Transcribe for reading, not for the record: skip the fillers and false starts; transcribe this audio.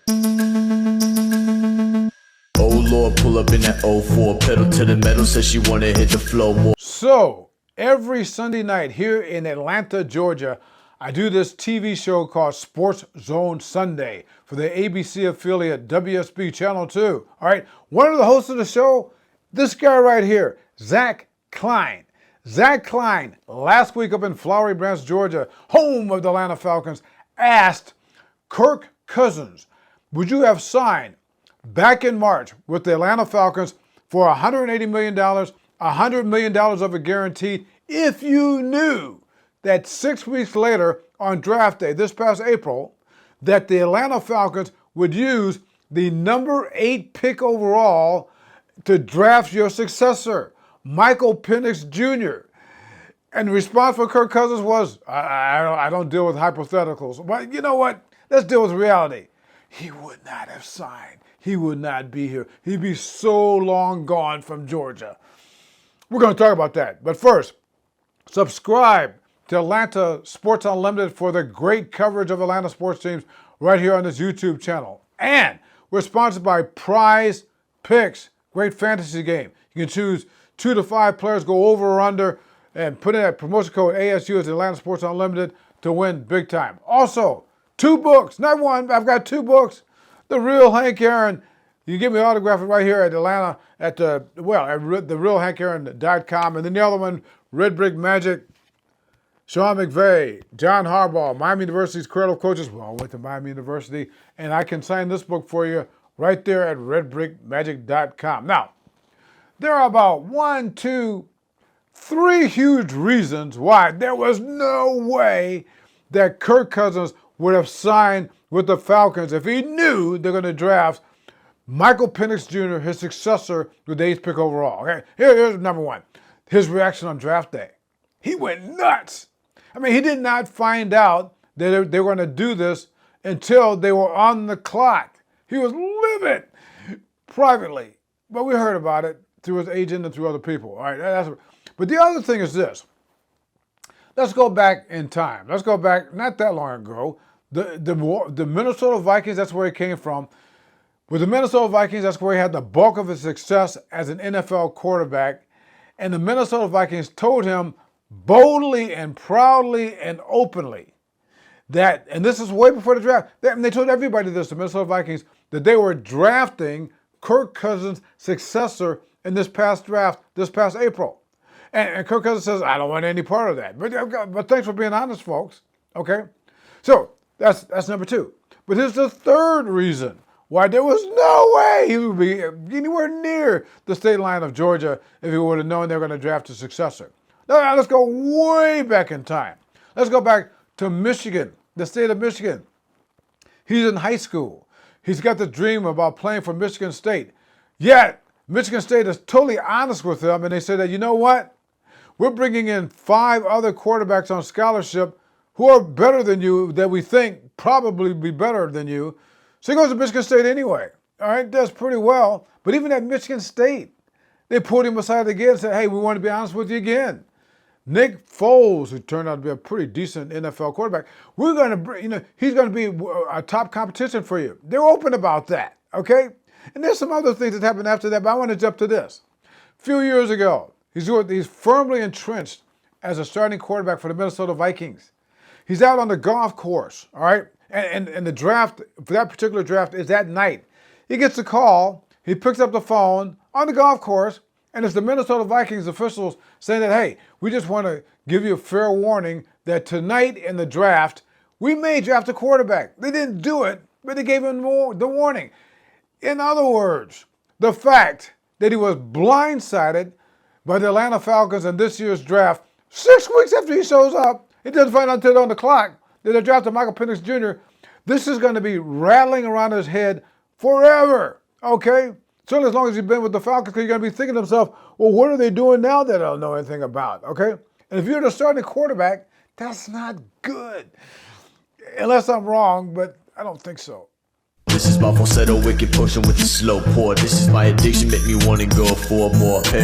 Oh Lord, pull up in that 04, pedal to the metal, says she wanna hit the floor more. So, every Sunday night here in Atlanta, Georgia, I do this TV show called Sports Zone Sunday for the ABC affiliate WSB Channel 2. All right, one of the hosts of the show, this guy right here, Zach Klein. Zach Klein, last week up in Flowery Branch, Georgia, home of the Atlanta Falcons, asked Kirk Cousins, would you have signed back in March with the Atlanta Falcons for $180 million, $100 million of it guaranteed, if you knew that 6 weeks later on draft day, this past April, that the Atlanta Falcons would use the number 8 pick overall to draft your successor, Michael Penix Jr. And the response from Kirk Cousins was, I don't deal with hypotheticals. But you know what? Let's deal with reality. He would not have signed. He would not be here. He'd be so long gone from Georgia. We're going to talk about that. But first, subscribe to Atlanta Sports Unlimited for the great coverage of Atlanta sports teams right here on this YouTube channel. And we're sponsored by Prize Picks, great fantasy game. You can choose 2 to 5 players, go over or under, and put in that promotion code ASU as Atlanta Sports Unlimited to win big time. Also, 2 books, not one, I've got 2 books. The Real Hank Aaron, you can get me autographed right here at Atlanta at therealhankaaron.com. And then the other one, Red Brick Magic, Sean McVay, John Harbaugh, Miami University's Cradle of Coaches. Well, I went to Miami University, and I can sign this book for you right there at redbrickmagic.com. Now, there are about 1, 2, 3 huge reasons why there was no way that Kirk Cousins would have signed with the Falcons if he knew they're going to draft Michael Penix Jr., his successor, with the 8th pick overall. Okay, here's number 1. His reaction on draft day. He went nuts. I mean, he did not find out that they were going to do this until they were on the clock. He was livid privately, but we heard about it through his agent and through other people. All right, but the other thing is this. Let's go back in time. Let's go back not that long ago. The Minnesota Vikings, that's where he came from. With the Minnesota Vikings, that's where he had the bulk of his success as an NFL quarterback. And the Minnesota Vikings told him boldly and proudly and openly that, and this is way before the draft, they told everybody this, the Minnesota Vikings, that they were drafting Kirk Cousins' successor in this past draft, this past April. And Kirk Cousins says, I don't want any part of that. But thanks for being honest, folks. Okay? So that's number 2. But here's the third reason why there was no way he would be anywhere near the state line of Georgia if he would have known they were going to draft a successor. Now let's go way back in time. Let's go back to Michigan, the state of Michigan. He's in high school. He's got the dream about playing for Michigan State. Yet, Michigan State is totally honest with him, and they say that, you know what? We're bringing in 5 other quarterbacks on scholarship who are better than you, that we think probably be better than you. So he goes to Michigan State anyway. All right, does pretty well. But even at Michigan State, they pulled him aside again and said, hey, we want to be honest with you again. Nick Foles, who turned out to be a pretty decent NFL quarterback, we're going to, he's going to be a top competition for you. They're open about that, okay? And there's some other things that happened after that, but I want to jump to this. A few years ago, he's firmly entrenched as a starting quarterback for the Minnesota Vikings. He's out on the golf course, all right? And the draft, for that particular draft, is that night. He gets a call, he picks up the phone on the golf course, and it's the Minnesota Vikings officials saying that, hey, we just want to give you a fair warning that tonight in the draft, we may draft a quarterback. They didn't do it, but they gave him the warning. In other words, the fact that he was blindsided by the Atlanta Falcons in this year's draft, 6 weeks after he shows up, he doesn't find out until on the clock that they drafted Michael Penix Jr., this is going to be rattling around his head forever, okay? Certainly as long as he's been with the Falcons, because you're going to be thinking to himself, well, what are they doing now that I don't know anything about, okay? And if you're the starting quarterback, that's not good. Unless I'm wrong, but I don't think so. This is my falsetto, wicked potion with the slow pour. This is my addiction, make me want to go for more.